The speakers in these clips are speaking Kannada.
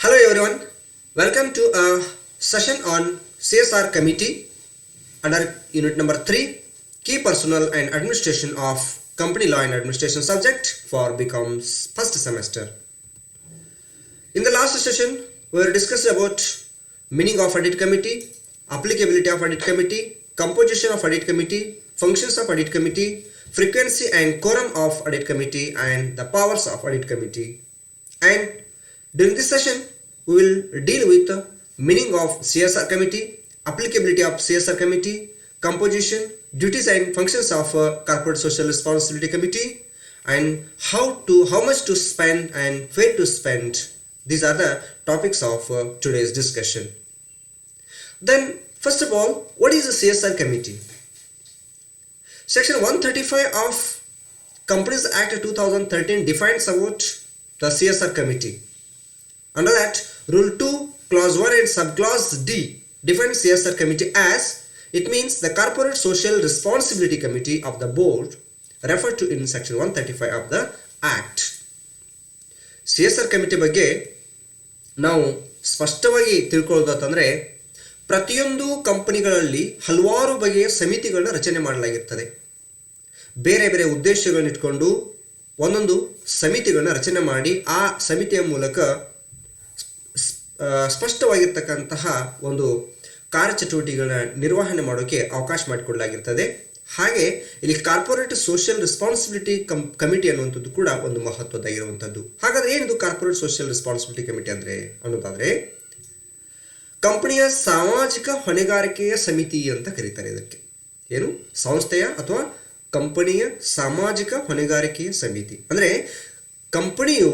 Hello everyone, welcome to a session on CSR committee under unit number 3 key personnel and administration of company law and administration subject for becomes first semester. In the last session we were discussed about meaning of audit committee, applicability of audit committee, composition of audit committee, functions of audit committee, frequency and quorum of audit committee and the powers of audit committee. And during this session, we will deal with the meaning of CSR committee, applicability of CSR committee, composition, duties and functions of corporate social responsibility committee, and how much to spend and where to spend. These are the topics of today's discussion. Then, first of all, what is the CSR committee? Section 135 of Companies Act 2013 defines about the CSR committee. Under that, Rule 2, Clause 1 and Subclause D defines CSR committee as it means the Corporate Social Responsibility Committee of the Board referred to in Section 135 of the Act. CSR committee ಬಗ್ಗೆ ನಾವು ಸ್ಪಷ್ಟವಾಗಿ ತಿಳ್ಕೊಳ್ಳೋದಂತಂದರೆ ಪ್ರತಿಯೊಂದು ಕಂಪನಿಗಳಲ್ಲಿ ಹಲವಾರು ಬಗೆಯ ಸಮಿತಿಗಳನ್ನ ರಚನೆ ಮಾಡಲಾಗಿರ್ತದೆ. ಬೇರೆ ಬೇರೆ ಉದ್ದೇಶಗಳನ್ನ ಇಟ್ಕೊಂಡು ಒಂದೊಂದು ಸಮಿತಿಗಳನ್ನ ರಚನೆ ಮಾಡಿ ಆ ಸಮಿತಿಯ ಮೂಲಕ ಸ್ಪಷ್ಟವಾಗಿರ್ತಕ್ಕಂತಹ ಒಂದು ಕಾರ್ಯಚಟುವಟಿಕೆಗಳನ್ನ ನಿರ್ವಹಣೆ ಮಾಡೋಕ್ಕೆ ಅವಕಾಶ ಮಾಡಿಕೊಡಲಾಗಿರ್ತದೆ. ಹಾಗೆ ಇಲ್ಲಿ ಕಾರ್ಪೊರೇಟ್ ಸೋಷಿಯಲ್ ರೆಸ್ಪಾನ್ಸಿಬಿಲಿಟಿ ಕಮಿಟಿ ಅನ್ನುವಂಥದ್ದು ಕೂಡ ಒಂದು ಮಹತ್ವದಾಗಿರುವಂಥದ್ದು. ಹಾಗಾದ್ರೆ ಏನಿದು ಕಾರ್ಪೊರೇಟ್ ಸೋಷಿಯಲ್ ರೆಸ್ಪಾನ್ಸಿಬಿಲಿಟಿ ಕಮಿಟಿ ಅಂದರೆ ಅನ್ನೋದಾದರೆ ಕಂಪನಿಯ ಸಾಮಾಜಿಕ ಹೊಣೆಗಾರಿಕೆಯ ಸಮಿತಿ ಅಂತ ಕರೀತಾರೆ. ಇದಕ್ಕೆ ಏನು ಸಂಸ್ಥೆಯ ಅಥವಾ ಕಂಪನಿಯ ಸಾಮಾಜಿಕ ಹೊಣೆಗಾರಿಕೆಯ ಸಮಿತಿ ಅಂದರೆ ಕಂಪನಿಯು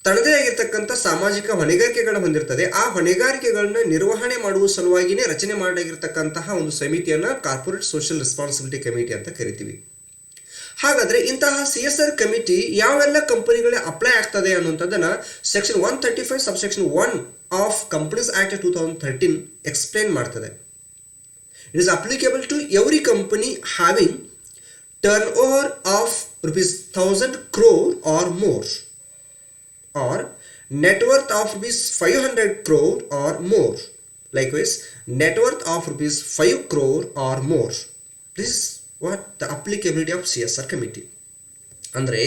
ತನ್ನದೇ ಆಗಿರ್ತಕ್ಕಂಥ ಸಾಮಾಜಿಕ ಹೊಣೆಗಾರಿಕೆಗಳನ್ನು ಹೊಂದಿರ್ತದೆ. ಆ ಹೊಣೆಗಾರಿಕೆಗಳನ್ನ ನಿರ್ವಹಣೆ ಮಾಡುವ ಸಲುವಾಗಿಯೇ ರಚನೆ ಮಾಡಲಾಗಿರ್ತಕ್ಕಂತಹ ಒಂದು ಸಮಿತಿಯನ್ನು ಕಾರ್ಪೊರೇಟ್ ಸೋಷಿಯಲ್ ರೆಸ್ಪಾನ್ಸಿಬಿಲಿಟಿ ಕಮಿಟಿ ಅಂತ ಕರಿತೀವಿ. ಹಾಗಾದ್ರೆ ಇಂತಹ CSR ಕಮಿಟಿ ಯಾವೆಲ್ಲ ಕಂಪನಿಗಳೇ ಅಪ್ಲೈ ಆಗ್ತದೆ ಅನ್ನುವಂಥದ್ದನ್ನ section 135 subsection 1 of companies act 2013 explain ಮಾಡ್ತದೆ. It is applicable to every company having turnover of ₹1,000 crore or more, or net worth of ₹500 crore or more. Likewise, net worth of ₹5 crore or more. This is what the applicability of CSR committee. ಅಂದರೆ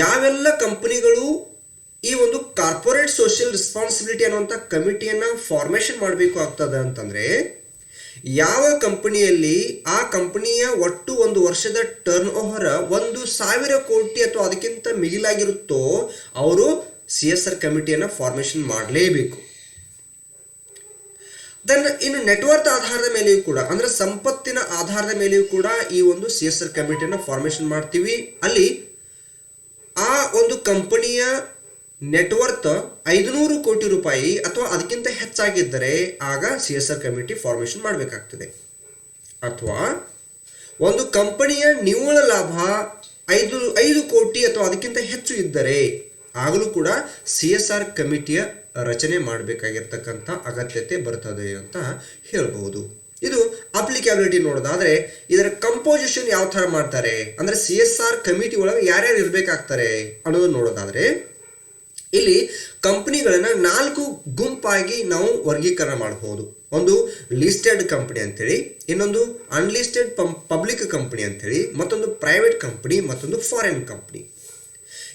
ಯಾವೆಲ್ಲ ಕಂಪನಿಗಳು ಈ ಒಂದು ಕಾರ್ಪೊರೇಟ್ ಸೋಷಿಯಲ್ ರೆಸ್ಪಾನ್ಸಿಬಿಲಿಟಿ ಅನ್ನುವಂಥ ಕಮಿಟಿಯನ್ನು ಫಾರ್ಮೇಷನ್ ಮಾಡಬೇಕು ಆಗ್ತದೆ ಅಂತಂದರೆ ಯಾವ ಕಂಪನಿಯಲ್ಲಿ ಆ ಕಂಪನಿಯ ಒಟ್ಟು ಒಂದು ವರ್ಷದ ಟರ್ನ್ ಓವರ್ 1,000 ಕೋಟಿ ಅಥವಾ ಅದಕ್ಕಿಂತ ಮಿಗಿಲಾಗಿರುತ್ತೋ ಅವರು CSR ಕಮಿಟಿಯನ್ನು ಫಾರ್ಮೇಷನ್ ಮಾಡಲೇಬೇಕು. ದೆನ್ ಇನ್ನು ನೆಟ್ವರ್ತ್ ಆಧಾರದ ಮೇಲೆಯೂ ಕೂಡ ಅಂದರೆ ಸಂಪತ್ತಿನ ಆಧಾರದ ಮೇಲೆಯೂ ಕೂಡ ಈ ಒಂದು CSR ಕಮಿಟಿಯನ್ನು ಫಾರ್ಮೇಷನ್ ಮಾಡ್ತೀವಿ. ಅಲ್ಲಿ ಆ ಒಂದು ಕಂಪನಿಯ ನೆಟ್ವರ್ತ್ 500 ಕೋಟಿ ರೂಪಾಯಿ ಅಥವಾ ಅದಕ್ಕಿಂತ ಹೆಚ್ಚಾಗಿದ್ದರೆ ಆಗ CSR ಕಮಿಟಿ ಫಾರ್ಮೇಷನ್ ಮಾಡಬೇಕಾಗ್ತದೆ. ಅಥವಾ ಒಂದು ಕಂಪನಿಯ ನಿವ್ವಳ ಲಾಭ 5 ಕೋಟಿ ಅಥವಾ ಅದಕ್ಕಿಂತ ಹೆಚ್ಚು ಇದ್ದರೆ ಆಗಲೂ ಕೂಡ CSR ಕಮಿಟಿಯ ರಚನೆ ಮಾಡಬೇಕಾಗಿರ್ತಕ್ಕಂಥ ಅಗತ್ಯತೆ ಬರ್ತದೆ ಅಂತ ಹೇಳ್ಬಹುದು. ಇದು ಅಪ್ಲಿಕಬಿಲಿಟಿ ನೋಡೋದಾದ್ರೆ ಇದರ ಕಂಪೋಸಿಷನ್ ಯಾವ ಥರ ಮಾಡ್ತಾರೆ ಅಂದರೆ CSR ಕಮಿಟಿ ಒಳಗೆ ಯಾರ್ಯಾರು ಇರಬೇಕಾಗ್ತಾರೆ ಅನ್ನೋದನ್ನು ನೋಡೋದಾದ್ರೆ ಇಲ್ಲಿ ಕಂಪನಿಗಳನ್ನು 4 ಗುಂಪಾಗಿ ನಾವು ವರ್ಗೀಕರಣ ಮಾಡಬಹುದು. ಒಂದು ಲಿಸ್ಟೆಡ್ ಕಂಪನಿ ಅಂತೇಳಿ, ಇನ್ನೊಂದು ಅನ್ಲಿಸ್ಟೆಡ್ ಪಬ್ಲಿಕ್ ಕಂಪನಿ ಅಂತೇಳಿ, ಮತ್ತೊಂದು ಪ್ರೈವೇಟ್ ಕಂಪನಿ, ಮತ್ತೊಂದು ಫಾರಿನ್ ಕಂಪನಿ.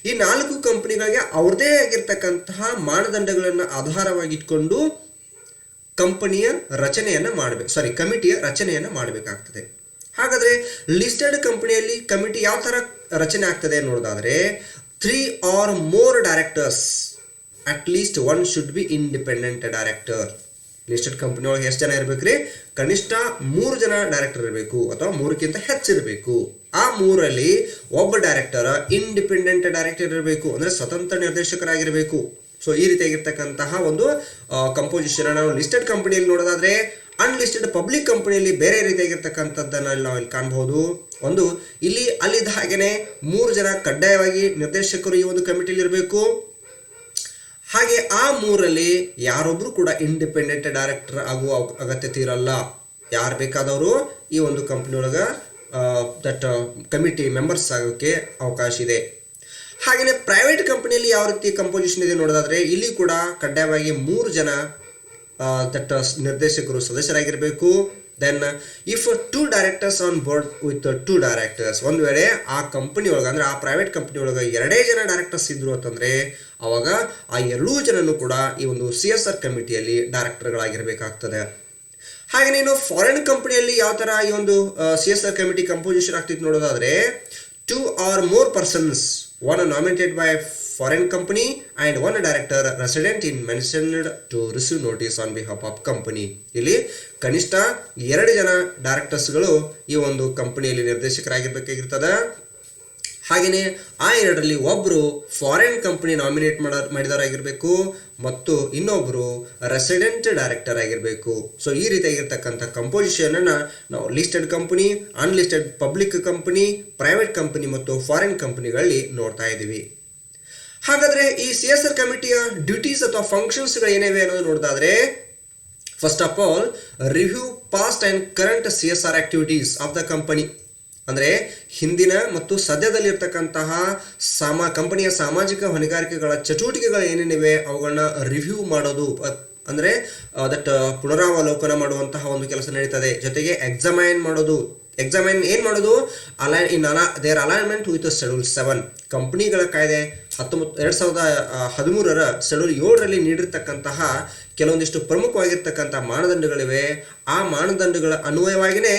ಈ 4 ಕಂಪನಿಗಳಿಗೆ ಅವ್ರದೇ ಆಗಿರ್ತಕ್ಕಂತಹ ಮಾನದಂಡಗಳನ್ನು ಆಧಾರವಾಗಿಟ್ಕೊಂಡು ಕಂಪನಿಯ ರಚನೆಯನ್ನು ಕಮಿಟಿಯ ರಚನೆಯನ್ನು ಮಾಡಬೇಕಾಗ್ತದೆ. ಹಾಗಾದರೆ ಲಿಸ್ಟೆಡ್ ಕಂಪನಿಯಲ್ಲಿ ಕಮಿಟಿ ಯಾವ ಥರ ರಚನೆ ಆಗ್ತದೆ ನೋಡೋದಾದರೆ 3 or more directors, at least one should be independent director. Listed company ಒಳಗೆ ಎಷ್ಟು ಜನ ಇರಬೇಕ್ರಿ? ಕನಿಷ್ಠ 3 ಜನ ಡೈರೆಕ್ಟರ್ ಇರಬೇಕು ಅಥವಾ 3ಕ್ಕಿಂತ ಹೆಚ್ಚಿರಬೇಕು. ಆ 3ರಲ್ಲಿ ಒಬ್ಬ ಡೈರೆಕ್ಟರ್ ಇಂಡಿಪೆಂಡೆಂಟ್ ಡೈರೆಕ್ಟರ್ ಇರಬೇಕು ಅಂದರೆ ಸ್ವತಂತ್ರ ನಿರ್ದೇಶಕರಾಗಿರಬೇಕು. ಸೊ ಈ ರೀತಿಯಾಗಿರ್ತಕ್ಕಂತಹ ಒಂದು ಕಂಪೋಸಿಷನ್ ನಾವು ಲಿಸ್ಟೆಡ್ ಕಂಪನಿಯಲ್ಲಿ ನೋಡೋದಾದ್ರೆ ಅನ್ಲಿಸ್ಟೆಡ್ ಪಬ್ಲಿಕ್ ಕಂಪನಿಯಲ್ಲಿ ಬೇರೆ ರೀತಿಯಾಗಿರ್ತಕ್ಕಂಥದ್ದನ್ನು ನಾವು ಇಲ್ಲಿ ಕಾಣಬಹುದು. ಒಂದು ಅಲ್ಲಿದ್ದ ಹಾಗೆಯೇ 3 ಜನ ಕಡ್ಡಾಯವಾಗಿ ನಿರ್ದೇಶಕರು ಈ ಒಂದು ಕಮಿಟಿಯಲ್ಲಿ ಇರಬೇಕು. ಹಾಗೆ ಆ 3ರಲ್ಲಿ ಯಾರೊಬ್ಬರು ಕೂಡ ಇಂಡಿಪೆಂಡೆಂಟ್ ಡೈರೆಕ್ಟರ್ ಆಗುವ ಅಗತ್ಯತೆ ಇರಲ್ಲ. ಯಾರು ಬೇಕಾದವರು ಈ ಒಂದು ಕಂಪನಿ ಒಳಗೆ ದಟ್ ಕಮಿಟಿ ಮೆಂಬರ್ಸ್ ಆಗೋಕ್ಕೆ ಅವಕಾಶ ಇದೆ. ಹಾಗೆಯೇ ಪ್ರೈವೇಟ್ ಕಂಪನಿಯಲ್ಲಿ ಯಾವ ರೀತಿ ಕಂಪೋಸಿಷನ್ ಇದೆ ನೋಡೋದಾದ್ರೆ ಇಲ್ಲಿ ಕೂಡ ಕಡ್ಡಾಯವಾಗಿ 3 ಜನ ನಿರ್ದೇಶಕರು ಸದಸ್ಯರಾಗಿರಬೇಕು. Then if 2 directors on board with 2 directors, ಒಂದು ವೇಳೆ ಆ ಕಂಪನಿ ಒಳಗೆ ಅಂದ್ರೆ ಆ ಪ್ರೈವೇಟ್ ಕಂಪನಿ ಒಳಗೆ 2 ಜನ ಡೈರೆಕ್ಟರ್ಸ್ ಇದ್ರು ಅಂತಂದ್ರೆ ಅವಾಗ ಆ 2 ಜನನು ಕೂಡ ಈ ಒಂದು CSR ಕಮಿಟಿಯಲ್ಲಿ ಡೈರೆಕ್ಟರ್ಗಳಾಗಿರ್ಬೇಕಾಗ್ತದೆ. ಹಾಗೆ ನೀನು ಫಾರಿನ್ ಕಂಪನಿಯಲ್ಲಿ ಯಾವ ತರ ಈ ಒಂದು CSR ಕಮಿಟಿ ಕಂಪೋಸಿಷನ್ ಆಗ್ತಿತ್ತು ನೋಡೋದಾದ್ರೆ 2 or more persons, one nominated by foreign company and one director resident in mentioned to receive notice on behalf of company. ಇಲ್ಲಿ ಕನಿಷ್ಠ 2 ಜನ ಡೈರೆಕ್ಟರ್ಸ್ಗಳು ಈ ಒಂದು ಕಂಪನಿಯಲ್ಲಿ ನಿರ್ದೇಶಕರಾಗಿರ್ಬೇಕಾಗಿರ್ತದೆ. ಹಾಗೆಯೇ ಆ 2ರಲ್ಲಿ ಒಬ್ಬರು ಫಾರಿನ್ ಕಂಪನಿ ನಾಮಿನೇಟ್ ಮಾಡಿದವರಾಗಿರಬೇಕು ಮತ್ತು ಇನ್ನೊಬ್ಬರು ರೆಸಿಡೆಂಟ್ ಡೈರೆಕ್ಟರ್ ಆಗಿರಬೇಕು. ಸೊ ಈ ರೀತಿಯಾಗಿರ್ತಕ್ಕಂಥ ಕಂಪೋಸಿಷನ್ ಅನ್ನ ನಾವು listed company, unlisted public company, private company ಮತ್ತು ಫಾರಿನ್ ಕಂಪನಿಗಳಲ್ಲಿ ನೋಡ್ತಾ ಇದ್ದೀವಿ. ಹಾಗಾದ್ರೆ ಈ CSR ಕಮಿಟಿಯ ಡ್ಯೂಟೀಸ್ ಅಥವಾ ಫಂಕ್ಷನ್ಸ್ಗಳು ಏನಿವೆ ಅನ್ನೋದು ನೋಡೋದಾದ್ರೆ first of all review past and current CSR activities of the company. ಅಂದರೆ ಹಿಂದಿನ ಮತ್ತು ಸದ್ಯದಲ್ಲಿರ್ತಕ್ಕಂತಹ ಕಂಪನಿಯ ಸಾಮಾಜಿಕ ಹೊಣೆಗಾರಿಕೆಗಳ ಚಟುವಟಿಕೆಗಳು ಏನೇನಿವೆ ಅವುಗಳನ್ನ ರಿವ್ಯೂ ಮಾಡೋದು, ಅಂದರೆ ದಟ್ ಪುನರಾವಲೋಕನ ಮಾಡುವಂತಹ ಒಂದು ಕೆಲಸ ನಡೀತದೆ. ಜೊತೆಗೆ ಎಕ್ಸಾಮೈನ್ ಮಾಡೋದು. ಎಕ್ಸಾಮೈನ್ ಏನು ಮಾಡೋದು? ದೇರ್ ಅಲೈನ್ಮೆಂಟ್ ವಿತ್ ಶೆಡ್ಯೂಲ್ 7, ಕಂಪನಿಗಳ ಕಾಯ್ದೆ 2013ರ ಶೆಡ್ಯೂಲ್ 7ರಲ್ಲಿ ನೀಡಿರ್ತಕ್ಕಂತಹ ಕೆಲವೊಂದಿಷ್ಟು ಪ್ರಮುಖವಾಗಿರ್ತಕ್ಕಂಥ ಮಾನದಂಡಗಳಿವೆ. ಆ ಮಾನದಂಡಗಳ ಅನ್ವಯವಾಗಿಯೇ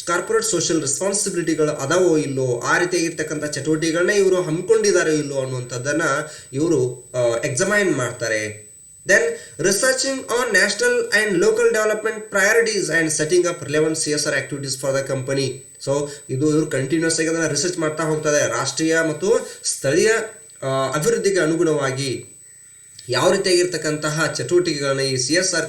ಕಾರ್ಪೊರೇಟ್ ಸೋಷಿಯಲ್ ರೆಸ್ಪಾನ್ಸಿಬಿಲಿಟಿಗಳು ಅದಾವೋ ಇಲ್ಲೋ, ಆ ರೀತಿಯಾಗಿರ್ತಕ್ಕಂಥ ಚಟುವಟಿಕೆಗಳನ್ನ ಇವರು ಹಮ್ಮಿಕೊಂಡಿದ್ದಾರೋ ಇಲ್ಲೋ ಅನ್ನುವಂಥದ್ದನ್ನ ಇವರು ಎಕ್ಸಾಮೈನ್ ಮಾಡ್ತಾರೆ. Then researching on national and local development priorities and setting up relevant CSR activities for the company. So ಇದು ಇವರು ಕಂಟಿನ್ಯೂಸ್ ಆಗಿ ಅದನ್ನು ರಿಸರ್ಚ್ ಮಾಡ್ತಾ ಹೋಗ್ತಾರೆ. ರಾಷ್ಟ್ರೀಯ ಮತ್ತು ಸ್ಥಳೀಯ ಅಭಿವೃದ್ಧಿಗೆ ಅನುಗುಣವಾಗಿ ಯಾವ ರೀತಿಯಾಗಿರ್ತಕ್ಕಂತಹ ಚಟುವಟಿಕೆಗಳನ್ನ ಈ CSR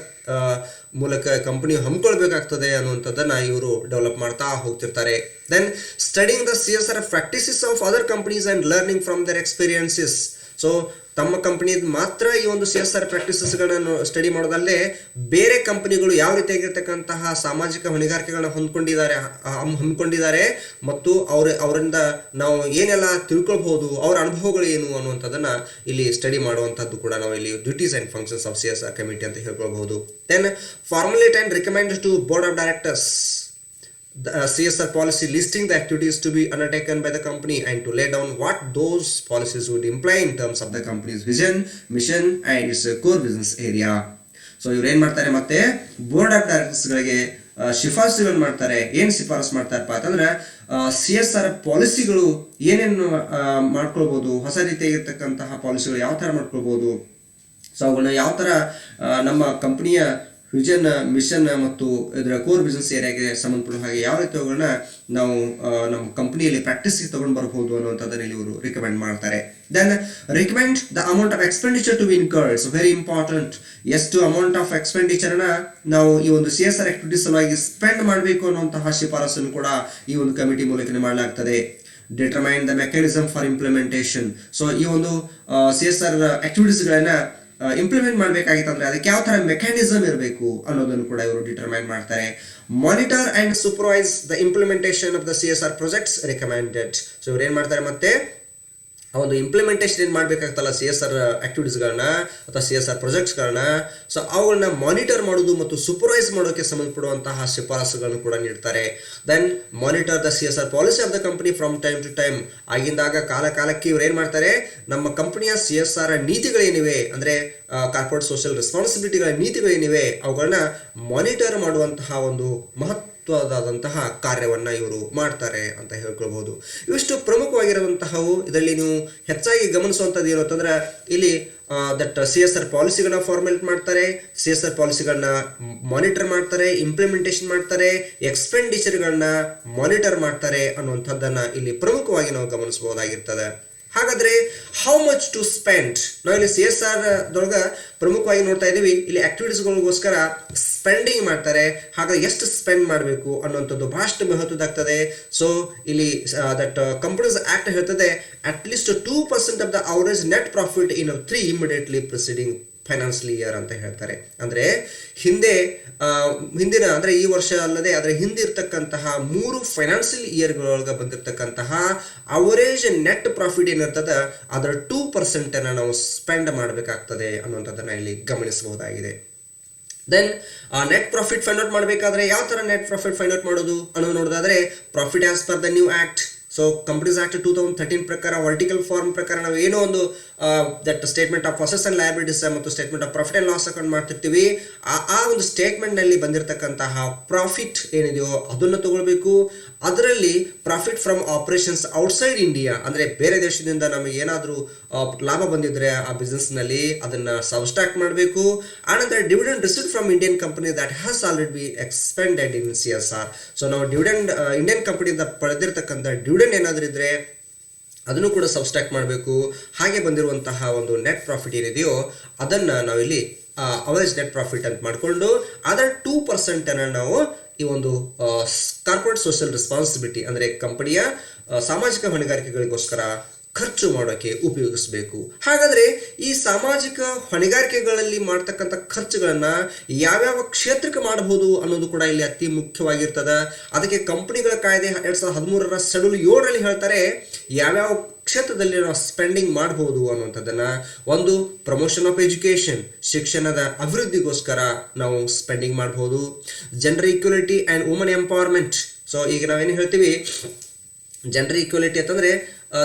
ಮೂಲಕ ಕಂಪನಿ ಹಮ್ಮಿಕೊಳ್ಬೇಕಾಗ್ತದೆ ಅನ್ನುವಂಥದ್ದನ್ನು ಇವರು ಡೆವಲಪ್ ಮಾಡ್ತಾ ಹೋಗ್ತಿರ್ತಾರೆ. Then studying the CSR practices of other companies and learning from their experiences. So ತಮ್ಮ ಕಂಪನಿ ಮಾತ್ರ ಈ ಒಂದು CSR ಪ್ರಾಕ್ಟೀಸಸ್ಗಳನ್ನು ಸ್ಟಡಿ ಮಾಡೋದಲ್ಲೇ ಬೇರೆ ಕಂಪನಿಗಳು ಯಾವ ರೀತಿಯಾಗಿರ್ತಕ್ಕಂತಹ ಸಾಮಾಜಿಕ ಹೊಣೆಗಾರಿಕೆಗಳನ್ನ ಹಮ್ಮಿಕೊಂಡಿದ್ದಾರೆ ಮತ್ತು ಅವರಿಂದ ನಾವು ಏನೆಲ್ಲ ತಿಳ್ಕೊಳ್ಬಹುದು, ಅವರ ಅನುಭವಗಳು ಏನು ಅನ್ನುವಂಥದ್ದನ್ನ ಇಲ್ಲಿ ಸ್ಟಡಿ ಮಾಡುವಂಥದ್ದು ಕೂಡ ನಾವು ಇಲ್ಲಿ duties and functions of CSR committee ಅಂತ ಹೇಳ್ಕೊಳ್ಬಹುದು. Then formulate and recommend to board of directors the CSR policy listing the activities to be undertaken by the company and to lay down what those policies would imply in terms of the company's vision, mission and its core business area. So ಇವ್ರು ಏನು ಮಾಡ್ತಾರೆ, ಮತ್ತೆ ಬೋರ್ಡ್ ಆಫ್ ಡೈರೆಕ್ಟರ್ಸ್ಗಳಿಗೆ ಶಿಫಾರಸುಗಳನ್ನು ಮಾಡ್ತಾರೆ. ಏನು ಶಿಫಾರಸು ಮಾಡ್ತಾರಪ್ಪ ಅಂತಂದ್ರೆ CSR ಪಾಲಿಸಿಗಳು ಏನೇನು ಮಾಡ್ಕೊಳ್ಬೋದು, ಹೊಸ ರೀತಿಯಾಗಿರ್ತಕ್ಕಂತಹ ಪಾಲಿಸಿಗಳು ಯಾವ ಥರ ಮಾಡ್ಕೊಳ್ಬೋದು, ಸೊ ಅವುಗಳನ್ನ ಯಾವ ಥರ ನಮ್ಮ ಕಂಪನಿಯ ವಿಷನ್, ಮಿಷನ್ ಮತ್ತು ಇದರ ಕೋರ್ ಬಿಸ್ನೆಸ್ ಏರಿಯಾಗೆ ಸಂಬಂಧಪಟ್ಟ ಹಾಗೆ ಯಾವ ರೀತಿ ಅವುಗಳನ್ನ ನಾವು ನಮ್ಮ ಕಂಪನಿಯಲ್ಲಿ ಪ್ರಾಕ್ಟೀಸ್ಗೆ ತಗೊಂಡು ಬರಬಹುದು ಅನ್ನುವಂಥದ್ದನ್ನು ಇಲ್ಲಿ ಇವರು ರಿಕಮೆಂಡ್ ಮಾಡ್ತಾರೆ. Then recommend the amount of expenditure to be incurred. So very important, ಎಷ್ಟು ಅಮೌಂಟ್ ಆಫ್ ಎಕ್ಸ್ಪೆಂಡಿಚರ್ನ ನಾವು ಈ ಒಂದು CSR ಆಕ್ಟಿವಿಟೀಸ್ ಸಲುವಾಗಿ ಸ್ಪೆಂಡ್ ಮಾಡಬೇಕು ಅನ್ನುವಂತಹ ಶಿಫಾರಸನ್ನು ಕೂಡ ಈ ಒಂದು ಕಮಿಟಿ ಮೂಲಕನೇ ಮಾಡಲಾಗ್ತದೆ. Determine the mechanism for implementation. So ಈ ಒಂದು CSR ಆಕ್ಟಿವಿಟೀಸ್ಗಳನ್ನ ಇಂಪ್ಲಿಮೆಂಟ್ ಮಾಡಬೇಕಾಗಿತ್ತಂದ್ರೆ ಅದಕ್ಕೆ ಯಾವ ಥರ ಮೆಕ್ಯಾನಿಸಮ್ ಇರಬೇಕು ಅನ್ನೋದನ್ನು ಕೂಡ ಇವರು ಡಿಟರ್ಮೈನ್ ಮಾಡ್ತಾರೆ. Monitor and supervise the implementation of the CSR projects recommended. So ಇವ್ರು ಏನು ಮಾಡ್ತಾರೆ, ಮತ್ತೆ ಆ ಒಂದು ಇಂಪ್ಲಿಮೆಂಟೇಷನ್ ಏನು ಮಾಡಬೇಕಾಗ್ತಲ್ಲ CSR ಆಕ್ಟಿವಿಟೀಸ್ಗಳನ್ನ ಅಥವಾ CSR ಪ್ರಾಜೆಕ್ಟ್ಸ್ಗಳನ್ನ, ಸೊ ಅವುಗಳನ್ನ ಮಾನಿಟರ್ ಮಾಡೋದು ಮತ್ತು ಸೂಪರ್ವೈಸ್ ಮಾಡೋಕ್ಕೆ ಸಂಬಂಧಪಡುವಂತಹ ಶಿಫಾರಸುಗಳನ್ನು ಕೂಡ ನೀಡ್ತಾರೆ. Then monitor the CSR policy of the company from time to time. ಆಗಿಂದಾಗ ಕಾಲಕ್ಕೆ ಇವ್ರು ಏನು ಮಾಡ್ತಾರೆ, ನಮ್ಮ ಕಂಪನಿಯ CSR ನೀತಿಗಳೇನಿವೆ ಅಂದರೆ ಕಾರ್ಪೊರೇಟ್ ಸೋಷಿಯಲ್ ರೆಸ್ಪಾನ್ಸಿಬಿಲಿಟಿಗಳ ನೀತಿಗಳೇನಿವೆ ಅವುಗಳನ್ನ ಮಾನಿಟರ್ ಮಾಡುವಂತಹ ಒಂದು ಮಹತ್ವದಾದಂತಹ ಕಾರ್ಯವನ್ನ ಇವರು ಮಾಡ್ತಾರೆ ಅಂತ ಹೇಳ್ಕೊಳ್ಬಹುದು. ಇವಿಷ್ಟು ಪ್ರಮುಖವಾಗಿರುವಂತಹವು. ಇದರಲ್ಲಿ ನೀವು ಹೆಚ್ಚಾಗಿ ಗಮನಿಸುವಂಥದ್ದು ಏನು ಅಂತಂದ್ರೆ ಇಲ್ಲಿ ದಟ್ CSR ಪಾಲಿಸಿಗಳನ್ನ ಫಾರ್ಮ್ಯುಲೇಟ್ ಮಾಡ್ತಾರೆ, CSR ಪಾಲಿಸಿಗಳನ್ನ ಮಾನಿಟರ್ ಮಾಡ್ತಾರೆ, ಇಂಪ್ಲಿಮೆಂಟೇಷನ್ ಮಾಡ್ತಾರೆ, ಎಕ್ಸ್ಪೆಂಡಿಚರ್ಗಳನ್ನ ಮಾನಿಟರ್ ಮಾಡ್ತಾರೆ ಅನ್ನುವಂಥದ್ದನ್ನ ಇಲ್ಲಿ ಪ್ರಮುಖವಾಗಿ ನಾವು ಗಮನಿಸಬಹುದಾಗಿರ್ತದೆ. ಹಾಗಾದ್ರೆ ಹೌ ಮಚ್ ಟು ಸ್ಪೆಂಡ್, ನಾವು ಇಲ್ಲಿ CSR ದೊಳಗ ಪ್ರಮುಖವಾಗಿ ನೋಡ್ತಾ ಇದ್ದೀವಿ, ಇಲ್ಲಿ ಆಕ್ಟಿವಿಟೀಸ್ಗಳಿಗೋಸ್ಕರ ಸ್ಪೆಂಡಿಂಗ್ ಮಾಡ್ತಾರೆ. ಹಾಗಾದ್ರೆ ಎಷ್ಟು ಸ್ಪೆಂಡ್ ಮಾಡಬೇಕು ಅನ್ನುವಂಥದ್ದು ಬಹಳಷ್ಟು ಮಹತ್ವದಾಗ್ತದೆ. ಸೊ ಇಲ್ಲಿ ದಟ್ ಕಂಪನೀಸ್ ಆಕ್ಟ್ ಹೇಳ್ತದೆ at least 2% of the average net profit in 3 immediately preceding financial year ಅಂತ ಹೇಳ್ತಾರೆ. ಅಂದರೆ ಹಿಂದಿನ ಅಂದರೆ ಈ ವರ್ಷ ಅಲ್ಲದೆ ಅದರ ಹಿಂದಿರ್ತಕ್ಕಂತಹ 3 ಫೈನಾನ್ಷಿಯಲ್ ಇಯರ್ಗಳೊಳಗೆ ಬಂದಿರತಕ್ಕಂತಹ ಅವರೇಜ್ ನೆಟ್ ಪ್ರಾಫಿಟ್ ಏನಿರ್ತದೆ ಅದರ 2% ನಾವು ಸ್ಪೆಂಡ್ ಮಾಡಬೇಕಾಗ್ತದೆ ಅನ್ನುವಂಥದ್ದನ್ನು ಇಲ್ಲಿ ಗಮನಿಸಬಹುದಾಗಿದೆ. Then net profit find out ಮಾಡಬೇಕಾದ್ರೆ ಯಾವ ಥರ ನೆಟ್ ಪ್ರಾಫಿಟ್ ಫೈಂಡ್ ಔಟ್ ಮಾಡೋದು ಅನ್ನೋದು ನೋಡೋದಾದ್ರೆ, profit as per the new act. So companies act 2013 ಪ್ರಕಾರ ವರ್ಟಿಕಲ್ ಫಾರ್ಮ್ ಪ್ರಕಾರ ನಾವು ಏನೋ ಒಂದು that statement of assets and liabilities ಮತ್ತು statement of profit and loss account ಮಾಡ್ತಿರ್ತೀವಿ. ಆ ಒಂದು ಸ್ಟೇಟ್ಮೆಂಟ್ನಲ್ಲಿ ಬಂದಿರತಕ್ಕಂತಹ ಪ್ರಾಫಿಟ್ ಏನಿದೆಯೋ ಅದನ್ನು ತಗೊಳ್ಬೇಕು. ಅದರಲ್ಲಿ profit from operations outside India, ಅಂದರೆ ಬೇರೆ ದೇಶದಿಂದ ನಮಗೆ ಏನಾದರೂ ಲಾಭ ಬಂದಿದ್ರೆ ಆ ಬಿಸ್ನೆಸ್ನಲ್ಲಿ ಅದನ್ನು ಸಬ್ಸ್ಟ್ರಾಕ್ಟ್ ಮಾಡಬೇಕು. ಆನಂತರ dividend received from Indian company that has already B expanded in CSR. So ನಾವು ಡಿವಿಡೆಂಡ್ ಇಂಡಿಯನ್ ಕಂಪನಿಯಿಂದ ಪಡೆದಿರ್ತಕ್ಕಂಥ ಡಿವಿಡೆಂಡ್ ಏನಾದರೂ ಇದ್ದರೆ ಅದನ್ನು ಕೂಡ ಸಬ್ಸ್ಟ್ರಾಕ್ಟ್ ಮಾಡಬೇಕು. ಹಾಗೆ ಬಂದಿರುವಂತಹ ಒಂದು ನೆಟ್ ಪ್ರಾಫಿಟ್ ಏನಿದೆಯೋ ಅದನ್ನು ನಾವಿಲ್ಲಿ ಅವರೇಜ್ ನೆಟ್ ಪ್ರಾಫಿಟ್ ಅಂತ ಮಾಡಿಕೊಂಡು ಅದರ 2% ನಾವು ಈ ಒಂದು ಕಾರ್ಪೊರೇಟ್ ಸೋಷಿಯಲ್ ರೆಸ್ಪಾನ್ಸಿಬಿಲಿಟಿ ಅಂದರೆ ಕಂಪನಿಯ ಸಾಮಾಜಿಕ ಹೊಣೆಗಾರಿಕೆಗಳಿಗೋಸ್ಕರ ಖರ್ಚು ಮಾಡೋಕ್ಕೆ ಉಪಯೋಗಿಸಬೇಕು. ಹಾಗಾದರೆ ಈ ಸಾಮಾಜಿಕ ಹೊಣೆಗಾರಿಕೆಗಳಲ್ಲಿ ಮಾಡ್ತಕ್ಕಂಥ ಖರ್ಚುಗಳನ್ನು ಯಾವ್ಯಾವ ಕ್ಷೇತ್ರಕ್ಕೆ ಮಾಡಬಹುದು ಅನ್ನೋದು ಕೂಡ ಇಲ್ಲಿ ಅತಿ ಮುಖ್ಯವಾಗಿರ್ತದೆ. ಅದಕ್ಕೆ ಕಂಪನಿಗಳ ಕಾಯ್ದೆ 2013ರ ಶೆಡ್ಯೂಲ್ 7ರಲ್ಲಿ ಹೇಳ್ತಾರೆ ಯಾವ್ಯಾವ ಕ್ಷೇತ್ರದಲ್ಲಿ ನಾವು ಸ್ಪೆಂಡಿಂಗ್ ಮಾಡಬಹುದು ಅನ್ನುವಂಥದ್ದನ್ನು. ಒಂದು, ಪ್ರಮೋಷನ್ ಆಫ್ ಎಜುಕೇಷನ್, ಶಿಕ್ಷಣದ ಅಭಿವೃದ್ಧಿಗೋಸ್ಕರ ನಾವು ಸ್ಪೆಂಡಿಂಗ್ ಮಾಡಬಹುದು. Gender equality and woman empowerment. So ಈಗ ನಾವೇನು ಹೇಳ್ತೀವಿ ಜೆಂಡರ್ ಈಕ್ವಾಲಿಟಿ ಅಂತಂದರೆ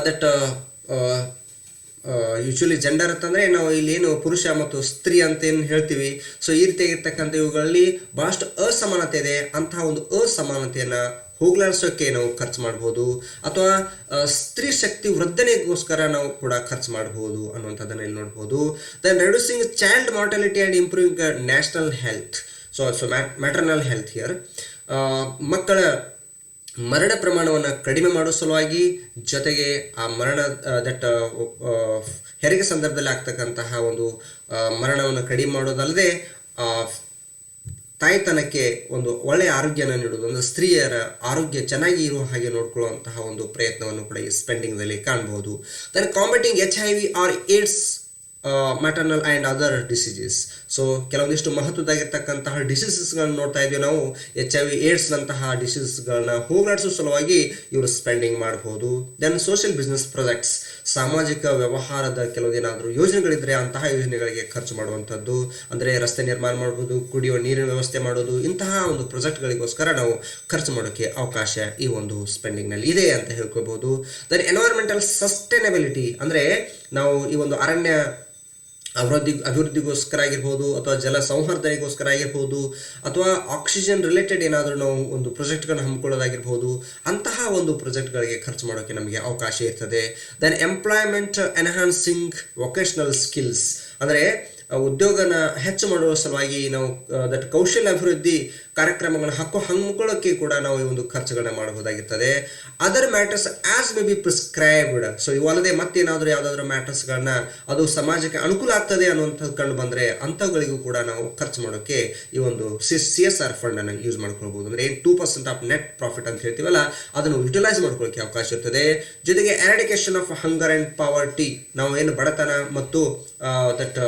ದಟ್ ಯೂಶ್ವಲಿ ಜೆಂಡರ್ ಅಂತಂದರೆ ನಾವು ಇಲ್ಲೇನು ಪುರುಷ ಮತ್ತು ಸ್ತ್ರೀ ಅಂತ ಏನು ಹೇಳ್ತೀವಿ. ಸೊ ಈ ರೀತಿಯಾಗಿರ್ತಕ್ಕಂಥ ಇವುಗಳಲ್ಲಿ ಭಾಳಷ್ಟು ಅಸಮಾನತೆ ಇದೆ. ಅಂತಹ ಒಂದು ಅಸಮಾನತೆಯನ್ನು ಹೋಗ್ಲಾಡಿಸೋಕ್ಕೆ ನಾವು ಖರ್ಚು ಮಾಡ್ಬೋದು. ಅಥವಾ ಸ್ತ್ರೀ ಶಕ್ತಿ ವೃದ್ಧನೆಗೋಸ್ಕರ ನಾವು ಕೂಡ ಖರ್ಚು ಮಾಡ್ಬೋದು ಅನ್ನುವಂಥದ್ದನ್ನು ಇಲ್ಲಿ ನೋಡ್ಬೋದು. Then reducing child mortality and improving national health. So maternal health here, ಮಕ್ಕಳ ಮರಣ ಪ್ರಮಾಣವನ್ನು ಕಡಿಮೆ ಮಾಡೋ ಸಲುವಾಗಿ, ಜೊತೆಗೆ ಆ ಮರಣ ಹೆರಿಗೆ ಸಂದರ್ಭದಲ್ಲಿ ಆಗ್ತಕ್ಕಂತಹ ಒಂದು ಮರಣವನ್ನು ಕಡಿಮೆ ಮಾಡೋದಲ್ಲದೆ ತಾಯ್ತನಕ್ಕೆ ಒಂದು ಒಳ್ಳೆಯ ಆರೋಗ್ಯನ ನೀಡೋದು, ಅಂದರೆ ಸ್ತ್ರೀಯರ ಆರೋಗ್ಯ ಚೆನ್ನಾಗಿ ಇರುವ ಹಾಗೆ ನೋಡ್ಕೊಳ್ಳುವಂತಹ ಒಂದು ಪ್ರಯತ್ನವನ್ನು ಕೂಡ ಈ ಸ್ಪೆಂಡಿಂಗ್ನಲ್ಲಿ ಕಾಣಬಹುದು. Then combating HIV or AIDS, maternal and other diseases. So ಕೆಲವೊಂದಿಷ್ಟು ಮಹತ್ವದಾಗಿರ್ತಕ್ಕಂತಹ ಡಿಸೀಸಸ್ಗಳನ್ನ ನೋಡ್ತಾ ಇದ್ದೀವಿ ನಾವು. HIV ಏಡ್ಸ್ನಂತಹ ಡಿಸೀಸಸ್ಗಳನ್ನ ಹೋಗಲಾಡಿಸೋ ಸಲುವಾಗಿ ಇವರು ಸ್ಪೆಂಡಿಂಗ್ ಮಾಡಬಹುದು. ದೆನ್ ಸೋಷಿಯಲ್ ಬಿಸ್ನೆಸ್ ಪ್ರಾಜೆಕ್ಟ್ಸ್, ಸಾಮಾಜಿಕ ವ್ಯವಹಾರದ ಕೆಲವುದೇನಾದರೂ ಯೋಜನೆಗಳಿದ್ದರೆ ಅಂತಹ ಯೋಜನೆಗಳಿಗೆ ಖರ್ಚು ಮಾಡುವಂಥದ್ದು. ಅಂದರೆ ರಸ್ತೆ ನಿರ್ಮಾಣ ಮಾಡ್ಬೋದು, ಕುಡಿಯುವ ನೀರಿನ ವ್ಯವಸ್ಥೆ ಮಾಡೋದು, ಇಂತಹ ಒಂದು ಪ್ರಾಜೆಕ್ಟ್ಗಳಿಗೋಸ್ಕರ ನಾವು ಖರ್ಚು ಮಾಡೋಕ್ಕೆ ಅವಕಾಶ ಈ ಒಂದು ಸ್ಪೆಂಡಿಂಗ್ನಲ್ಲಿ ಇದೆ ಅಂತ ಹೇಳ್ಕೋಬಹುದು. ದೆನ್ ಎನ್ವೈರ್ಮೆಂಟಲ್ ಸಸ್ಟೈನಬಿಲಿಟಿ, ಅಂದರೆ ನಾವು ಈ ಒಂದು ಅರಣ್ಯ ಅಭಿವೃದ್ಧಿಗೋಸ್ಕರ ಆಗಿರ್ಬೋದು, ಅಥವಾ ಜಲ ಸಂವರ್ಧನೆಗೋಸ್ಕರ ಆಗಿರ್ಬೋದು, ಅಥವಾ ಆಕ್ಸಿಜನ್ ರಿಲೇಟೆಡ್ ಏನಾದರೂ ನಾವು ಒಂದು ಪ್ರಾಜೆಕ್ಟ್ಗಳನ್ನ ಹಮ್ಮಿಕೊಳ್ಳೋದಾಗಿರ್ಬೋದು, ಅಂತಹ ಒಂದು ಪ್ರಾಜೆಕ್ಟ್ಗಳಿಗೆ ಖರ್ಚು ಮಾಡೋಕ್ಕೆ ನಮಗೆ ಅವಕಾಶ ಇರ್ತದೆ. Then employment enhancing vocational skills, ಅಂದರೆ ಉದ್ಯೋಗನ ಹೆಚ್ಚು ಮಾಡುವ ಸಲುವಾಗಿ ನಾವು ದಟ್ ಕೌಶಲ್ಯ ಅಭಿವೃದ್ಧಿ ಕಾರ್ಯಕ್ರಮಗಳನ್ನ ಹಮ್ಮಿಕೊಳ್ಳೋಕ್ಕೆ ಕೂಡ ನಾವು ಈ ಒಂದು ಖರ್ಚುಗಳನ್ನ ಮಾಡಬಹುದಾಗಿರ್ತದೆ. Other matters as may be prescribed. So ಇವಲ್ಲದೆ ಮತ್ತೇನಾದರೂ ಯಾವುದಾದ್ರೂ ಮ್ಯಾಟರ್ಸ್ಗಳನ್ನ ಅದು ಸಮಾಜಕ್ಕೆ ಅನುಕೂಲ ಆಗ್ತದೆ ಅನ್ನುವಂಥದ್ದು ಕಂಡು ಬಂದರೆ ಅಂಥವುಗಳಿಗೂ ಕೂಡ ನಾವು ಖರ್ಚು ಮಾಡೋಕ್ಕೆ ಈ ಒಂದು CSR ಫಂಡನ್ನು ಯೂಸ್ ಮಾಡ್ಕೊಳ್ಬೋದು. ಅಂದರೆ 2% ಆಫ್ ನೆಟ್ ಪ್ರಾಫಿಟ್ ಅಂತ ಹೇಳ್ತೀವಲ್ಲ ಅದನ್ನು ಯುಟಿಲೈಸ್ ಮಾಡ್ಕೊಳ್ಳೋಕ್ಕೆ ಅವಕಾಶ ಇರ್ತದೆ. ಜೊತೆಗೆ eradication of hunger and poverty, ನಾವು ಏನು ಬಡತನ ಮತ್ತು ದಟ್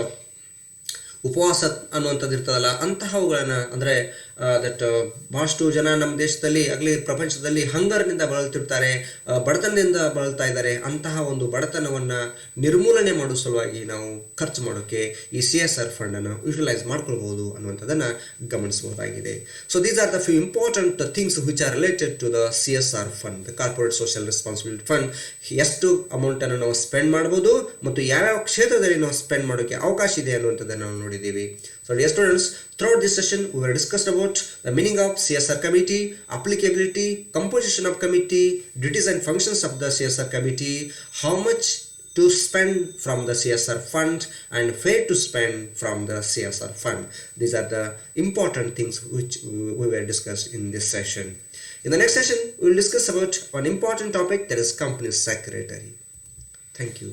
ಉಪವಾಸ ಅನ್ನುವಂಥದ್ದು ಇರ್ತದಲ್ಲ ಅಂತಹವುಗಳನ್ನು, ಅಂದರೆ ದಟ್ ಭಾಳಷ್ಟು ಜನ ನಮ್ಮ ದೇಶದಲ್ಲಿ ಆಗಲಿ ಪ್ರಪಂಚದಲ್ಲಿ ಹಂಗರ್ನಿಂದ ಬಳಲ್ತಿರ್ತಾರೆ, ಬಡತನದಿಂದ ಬಳಲ್ತಾ ಇದ್ದಾರೆ. ಅಂತಹ ಒಂದು ಬಡತನವನ್ನು ನಿರ್ಮೂಲನೆ ಮಾಡೋ ಸಲುವಾಗಿ ನಾವು ಖರ್ಚು ಮಾಡೋಕ್ಕೆ ಈ CSR ಫಂಡನ್ನು ಯುಟಿಲೈಸ್ ಮಾಡ್ಕೊಳ್ಬೋದು ಅನ್ನುವಂಥದ್ದನ್ನು ಗಮನಿಸಬಹುದಾಗಿದೆ. So these are the few important things which are related to the CSR fund, the corporate social responsibility fund. ಎಷ್ಟು ಅಮೌಂಟನ್ನು ನಾವು ಸ್ಪೆಂಡ್ ಮಾಡ್ಬೋದು ಮತ್ತು ಯಾವ್ಯಾವ ಕ್ಷೇತ್ರದಲ್ಲಿ ನಾವು ಸ್ಪೆಂಡ್ ಮಾಡೋಕ್ಕೆ ಅವಕಾಶ ಇದೆ ಅನ್ನುವಂಥದ್ದನ್ನು ನಾವು ನೋಡಿದ್ದೀವಿ. So dear students, throughout this session we were discussed about the meaning of CSR committee, applicability, composition of committee, duties and functions of the CSR committee, how much to spend from the CSR fund and where to spend from the CSR fund. These are the important things which we were discussed in this session. In the next session we will discuss about one important topic, that is company secretary. Thank you.